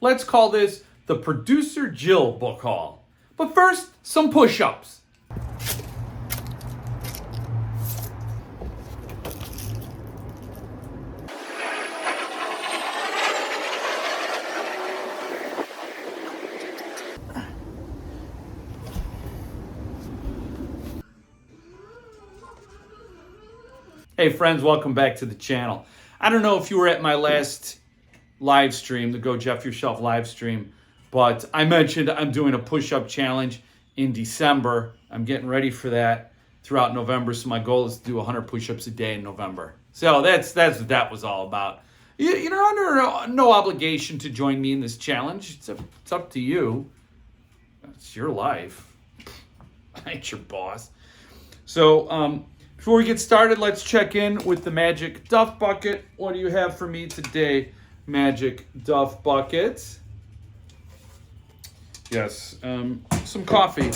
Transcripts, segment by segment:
Let's call this the Producer Jill Book Haul. But first, some push-ups. Hey friends, welcome back to the channel. I don't know if you were at my last live stream, the Go Jeff Your Shelf live stream, but I mentioned I'm doing a push-up challenge in December. I'm getting ready for that throughout November, so my goal is to do 100 push-ups a day in November. So that's what that was all about. You're under no obligation to join me in this challenge. It's up to you. It's your life. I ain't your boss. So, before we get started, let's check in with the Magic Duff Bucket. What do you have for me today, Magic Duff Bucket? Yes, some coffee.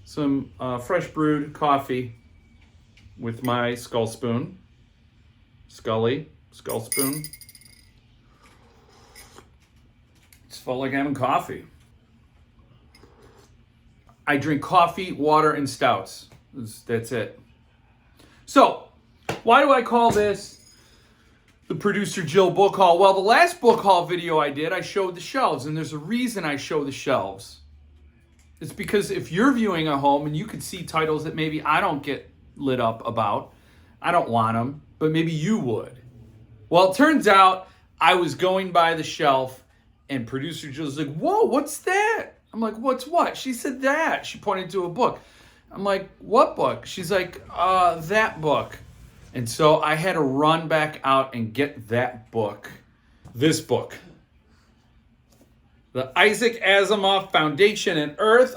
Some fresh brewed coffee with my skull spoon. Skull spoon. Just felt like having coffee. I drink coffee, water, and stouts. That's it. So, why do I call this the Producer Jill Book Haul? Well, the last book haul video I did, I showed the shelves, and there's a reason I show the shelves. It's because if you're viewing at home and you could see titles that maybe I don't get lit up about, I don't want them, but maybe you would. Well, it turns out I was going by the shelf, and Producer Jill's like, whoa, what's that? I'm like, what's what? She said that. She pointed to a book. I'm like, what book? She's like, that book. And so I had to run back out and get that book. This book. The Isaac Asimov Foundation and Earth.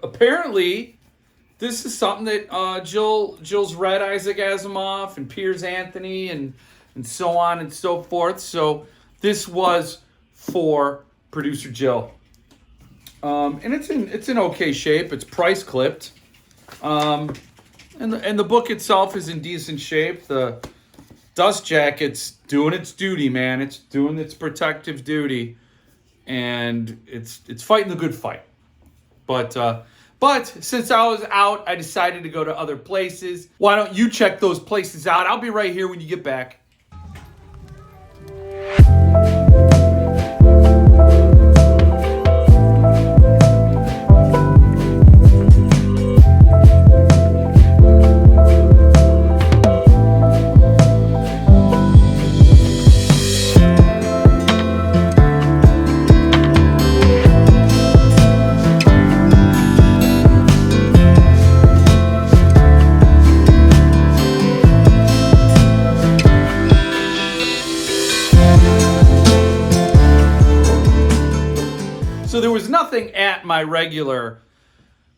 Apparently, this is something that Jill's read Isaac Asimov and Piers Anthony and so on and so forth. So this was for Producer Jill. And it's in okay shape. It's price clipped. And the book itself is in decent shape. The dust jacket's doing its duty, man. It's doing its protective duty, and it's fighting the good fight. But since I was out, I decided to go to other places. Why don't you check those places out? I'll be right here when you get back. So there was nothing at my regular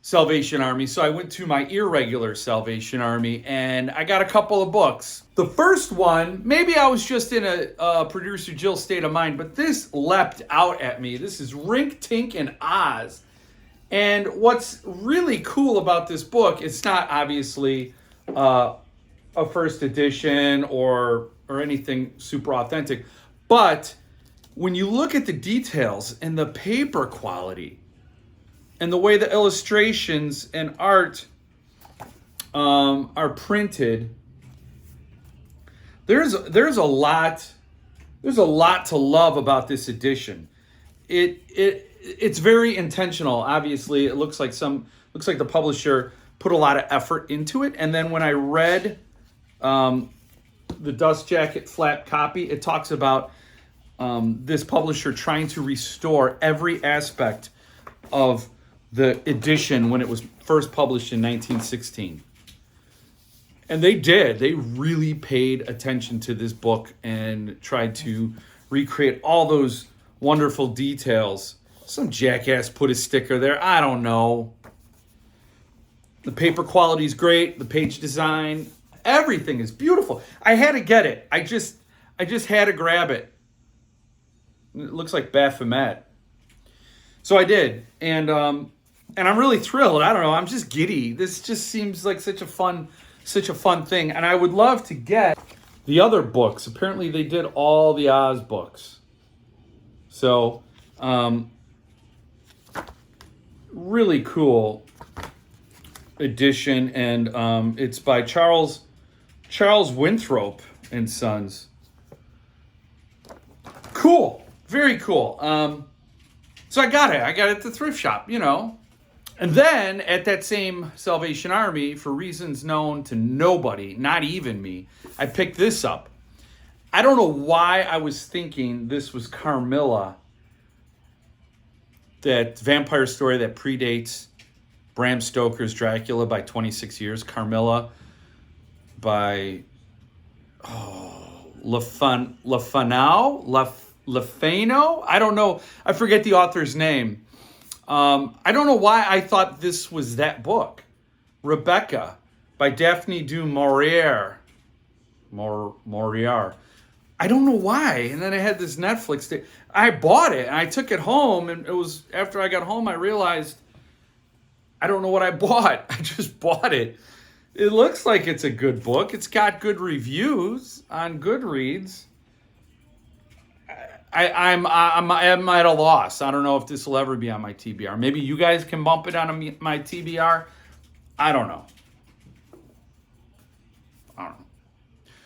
Salvation Army, so I went to my irregular Salvation Army, and I got a couple of books. The first one, maybe I was just in a Producer Jill state of mind, but this leapt out at me. This is Rink, Tink, and Oz. And what's really cool about this book, it's not obviously a first edition or anything super authentic, but when you look at the details and the paper quality and the way the illustrations and art are printed, there's a lot to love about this edition. It's very intentional. Obviously, it looks like the publisher put a lot of effort into it. And then when I read the dust jacket flap copy, it talks about this publisher trying to restore every aspect of the edition when it was first published in 1916. And they did. They really paid attention to this book and tried to recreate all those wonderful details. Some jackass put a sticker there. I don't know. The paper quality is great. The page design, everything is beautiful. I had to get it. I just had to grab it. It looks like Baphomet. So I did. And I'm really thrilled. I don't know. I'm just giddy. This just seems like such a fun thing. And I would love to get the other books. Apparently they did all the Oz books. So Really cool edition, and it's by Charles Winthrop and Sons. Cool, very cool. So I got it at the thrift shop, And then at that same Salvation Army, for reasons known to nobody, not even me, I picked this up. I don't know why I was thinking this was Carmilla, that vampire story that predates Bram Stoker's Dracula by 26 years. Carmilla by Lefano? I don't know. I forget the author's name. I don't know why I thought this was that book. Rebecca by Daphne du Maurier. I don't know why. And then I had this Netflix thing. I bought it and I took it home, and it was after I got home I realized I don't know what I bought. I just bought it. It looks like it's a good book. It's got good reviews on Goodreads. I'm at a loss. I don't know if this will ever be on my TBR. Maybe you guys can bump it on my TBR. I don't know.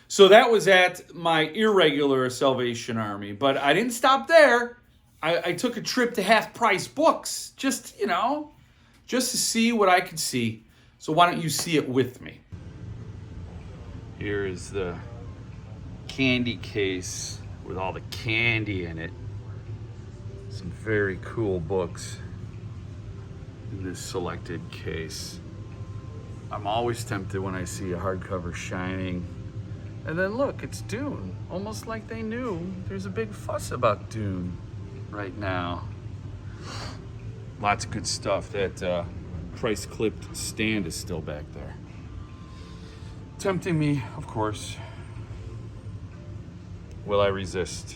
So that was at my irregular Salvation Army, but I didn't stop there. I took a trip to Half Price Books, just to see what I could see. So why don't you see it with me? Here is the candy case with all the candy in it. Some very cool books in this selected case. I'm always tempted when I see a hardcover Shining. And then look, it's Dune. Almost like they knew there's a big fuss about Dune right now. Lots of good stuff. That price-clipped stand is still back there. Tempting me, of course. Will I resist?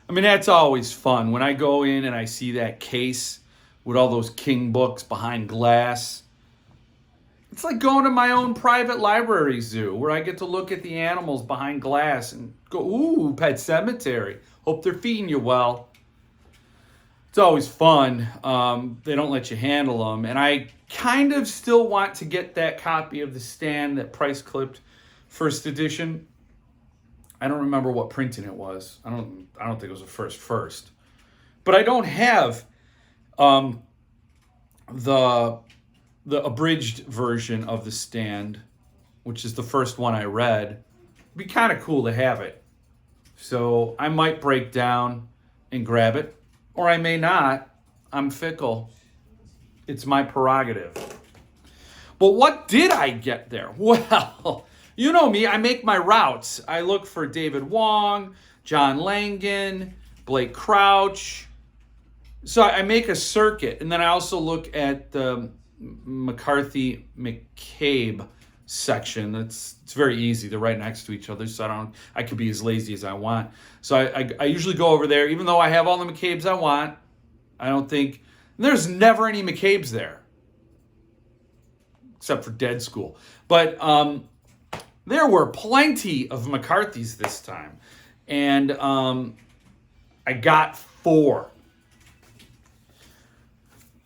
I mean, that's always fun. When I go in and I see that case with all those King books behind glass, it's like going to my own private library zoo where I get to look at the animals behind glass and go, ooh, Pet Sematary. Hope they're feeding you well. It's always fun. They don't let you handle them. And I kind of still want to get that copy of The Stand, that price-clipped first edition. I don't remember what printing it was. I don't think it was a first. But I don't have the abridged version of The Stand, which is the first one I read. It'd be kind of cool to have it. So I might break down and grab it, or I may not. I'm fickle. It's my prerogative. But what did I get there? Well, you know me, I make my routes. I look for David Wong, John Langan, Blake Crouch. So I make a circuit, and then I also look at the McCarthy McCabe section. It's very easy. They're right next to each other, so I could be as lazy as I want. So I usually go over there, even though I have all the McCabes I want. I don't think there's never any McCabes there, except for Dead School. But there were plenty of McCarthys this time, and I got 4.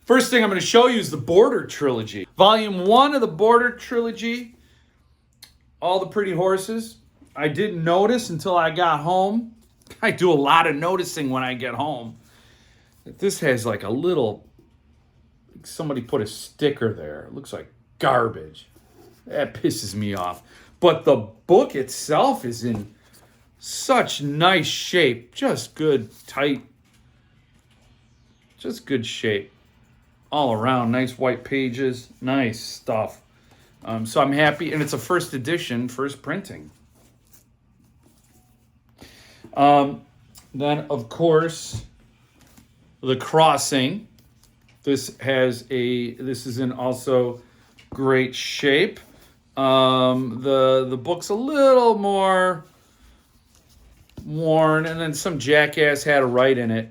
First thing I'm going to show you is the Border Trilogy. Volume 1 of the Border Trilogy, All the Pretty Horses. I didn't notice until I got home. I do a lot of noticing when I get home. This has like a little, somebody put a sticker there. It looks like garbage. That pisses me off. But the book itself is in such nice shape. Just good, tight, just good shape. All around, nice white pages, nice stuff. So I'm happy, and it's a first edition, first printing. Then, of course, The Crossing. This is in also great shape. The book's a little more worn, and then some jackass had a write in it.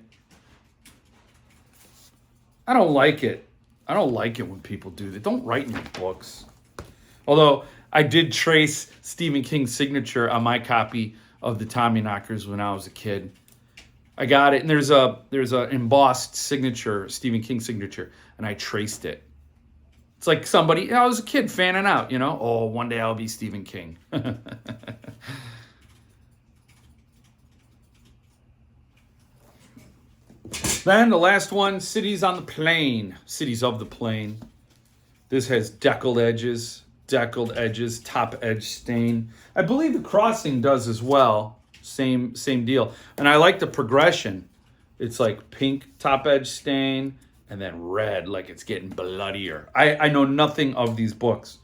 I don't like it. I don't like it when people do that. Don't write in your books. Although I did trace Stephen King's signature on my copy of the Tommyknockers when I was a kid. I got it, and there's a embossed signature, Stephen King signature, and I traced it. It's like somebody, I was a kid fanning out, oh, one day I'll be Stephen King. Then the last one, Cities on the Plain, Cities of the Plain. This has deckled edges, top edge stain. I believe The Crossing does as well. Same deal. And I like the progression. It's like pink top edge stain and then red, like it's getting bloodier. I know nothing of these books,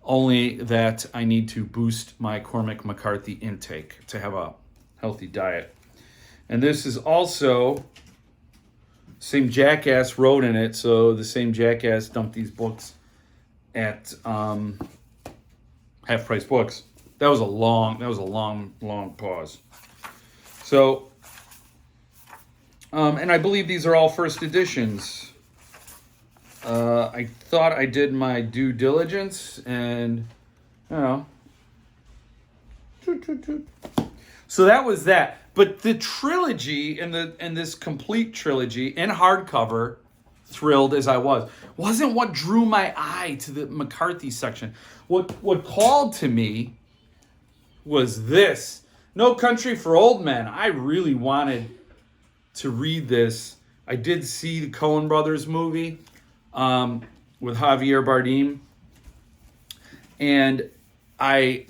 only that I need to boost my Cormac McCarthy intake to have a healthy diet. And this is also, same jackass wrote in it, so the same jackass dumped these books at Half Price Books. That was a long pause. So, and I believe these are all first editions. I thought I did my due diligence, and so that was that. But the trilogy and this complete trilogy in hardcover, thrilled as I was, wasn't what drew my eye to the McCarthy section. What called to me was this, No Country for Old Men. I really wanted to read this. I did see the Coen Brothers movie with Javier Bardem, and I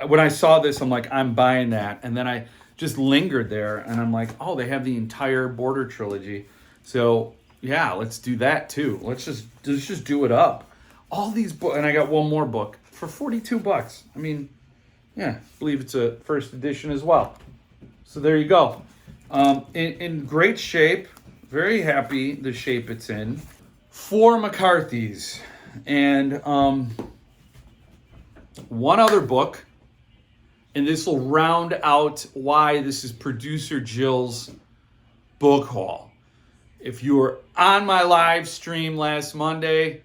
when I saw this, I'm like, I'm buying that. And then I just lingered there, and I'm like, oh, they have the entire Border trilogy. So yeah, let's do that too. Let's just do it up. All these books, and I got one more book for $42. I mean, yeah, I believe it's a first edition as well. So there you go. In great shape. Very happy the shape it's in. 4 McCarthys. And one other book. And this will round out why this is Producer Jill's book haul. If you were on my live stream last Monday,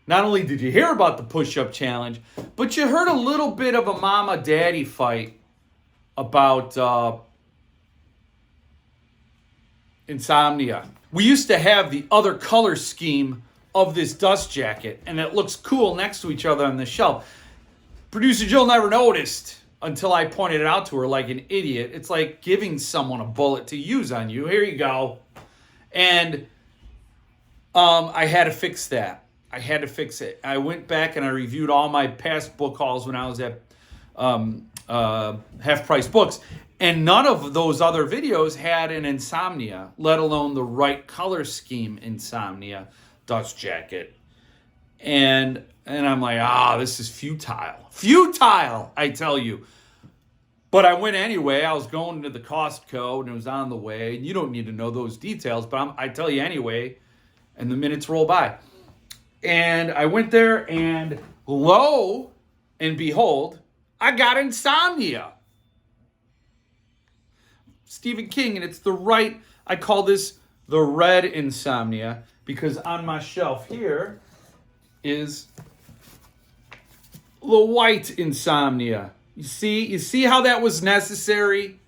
not only did you hear about the push-up challenge, but you heard a little bit of a mama-daddy fight about Insomnia. We used to have the other color scheme of this dust jacket, and it looks cool next to each other on the shelf. Producer Jill never noticed until I pointed it out to her like an idiot. It's like giving someone a bullet to use on you. Here you go. And I had to fix that. I had to fix it. I went back and I reviewed all my past book hauls when I was at Half Price Books. And none of those other videos had an Insomnia, let alone the right color scheme Insomnia dust jacket. And I'm like, this is futile. Futile, I tell you. But I went anyway. I was going to the Costco, and it was on the way. And you don't need to know those details, but I tell you anyway. And the minutes roll by. And I went there, and lo and behold, I got Insomnia. Stephen King, and it's the right, I call this the red Insomnia, because on my shelf here is the white Insomnia. You see how that was necessary?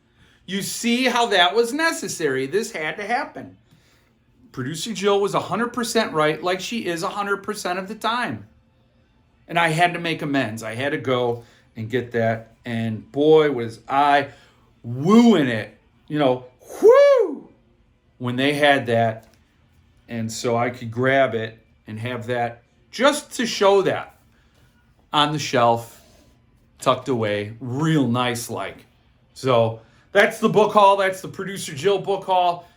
You see how that was necessary? This had to happen. Producer Jill was 100% right, like she is 100% of the time. And I had to make amends. I had to go and get that. And boy, was I wooing it. Whoo! When they had that. And so I could grab it and have that just to show that on the shelf, tucked away, real nice like. So that's the book haul. That's the Producer Jill book haul.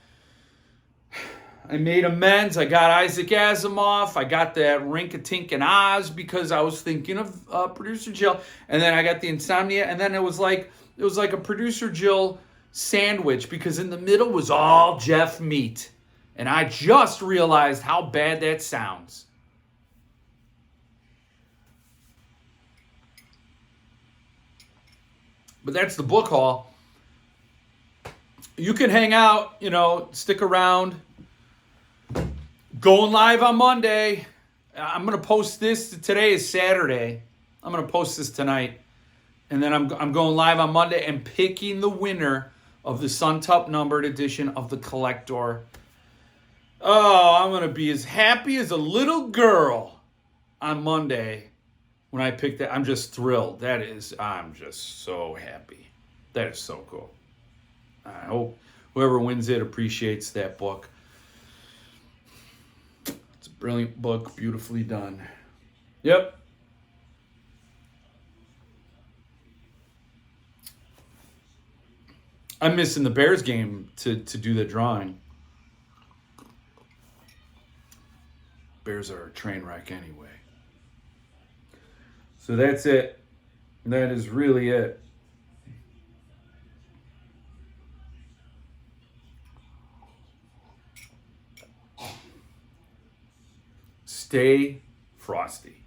I made amends. I got Isaac Asimov. I got that Rink-a-Tink and Oz because I was thinking of Producer Jill. And then I got the Insomnia. And then it was like a Producer Jill sandwich because in the middle was all Jeff meat. And I just realized how bad that sounds. But that's the book haul. You can hang out, stick around. Going live on Monday. I'm going to post this. Today is Saturday. I'm going to post this tonight. And then I'm going live on Monday and picking the winner of the Suntup numbered edition of the Collector. Oh, I'm going to be as happy as a little girl on Monday when I pick that. I'm just thrilled. I'm just so happy. That is so cool. I hope whoever wins it appreciates that book. It's a brilliant book, beautifully done. Yep. I'm missing the Bears game to do the drawing. Bears are a train wreck anyway. So that's it. That is really it. Stay frosty.